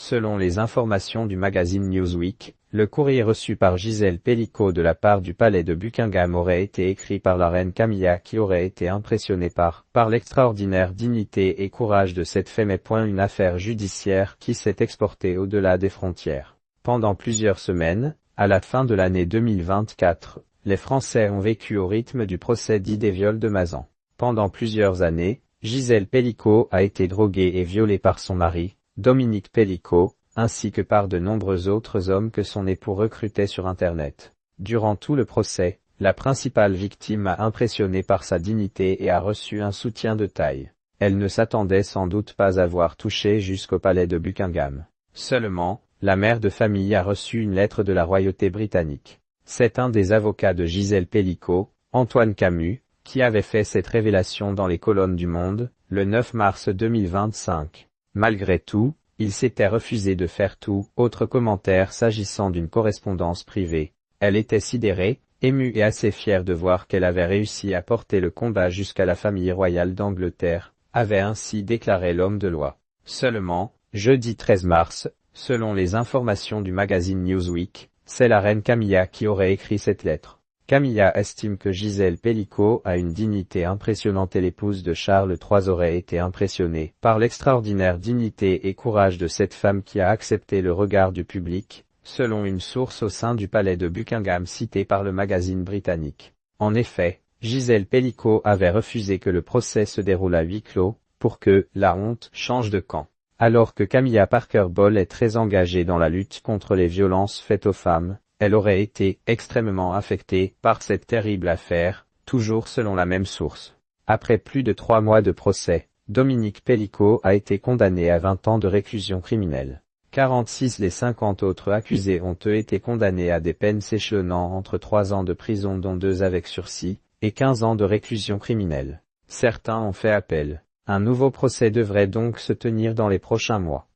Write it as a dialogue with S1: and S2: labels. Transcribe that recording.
S1: Selon les informations du magazine Newsweek, le courrier reçu par Gisèle Pelicot de la part du palais de Buckingham aurait été écrit par la reine Camilla qui aurait été impressionnée par l'extraordinaire dignité et courage de cette femme. Une affaire judiciaire qui s'est exportée au-delà des frontières. Pendant plusieurs semaines, à la fin de l'année 2024, les Français ont vécu au rythme du procès dit des viols de Mazan. Pendant plusieurs années, Gisèle Pelicot a été droguée et violée par son mari, Dominique Pelicot, ainsi que par de nombreux autres hommes que son époux recrutait sur Internet. Durant tout le procès, la principale victime a impressionné par sa dignité et a reçu un soutien de taille. Elle ne s'attendait sans doute pas à voir touché jusqu'au palais de Buckingham. Seulement, la mère de famille a reçu une lettre de la royauté britannique. C'est un des avocats de Gisèle Pelicot, Antoine Camus, qui avait fait cette révélation dans les colonnes du Monde, le 9 mars 2025. Malgré tout, il s'était refusé de faire tout autre commentaire s'agissant d'une correspondance privée. Elle était sidérée, émue et assez fière de voir qu'elle avait réussi à porter le combat jusqu'à la famille royale d'Angleterre, avait ainsi déclaré l'homme de loi. Seulement, jeudi 13 mars, selon les informations du magazine Newsweek, c'est la reine Camilla qui aurait écrit cette lettre. Camilla estime que Gisèle Pelicot a une dignité impressionnante et l'épouse de Charles III aurait été impressionnée par l'extraordinaire dignité et courage de cette femme qui a accepté le regard du public, selon une source au sein du palais de Buckingham citée par le magazine britannique. En effet, Gisèle Pelicot avait refusé que le procès se déroule à huis clos, pour que la honte change de camp. Alors que Camilla Parker Bowles est très engagée dans la lutte contre les violences faites aux femmes, elle aurait été extrêmement affectée par cette terrible affaire, toujours selon la même source. Après plus de 3 mois de procès, Dominique Pelicot a été condamné à 20 ans de réclusion criminelle. 46 des 50 autres accusés ont eux été condamnés à des peines s'échelonnant entre 3 ans de prison dont 2 avec sursis, et 15 ans de réclusion criminelle. Certains ont fait appel. Un nouveau procès devrait donc se tenir dans les prochains mois.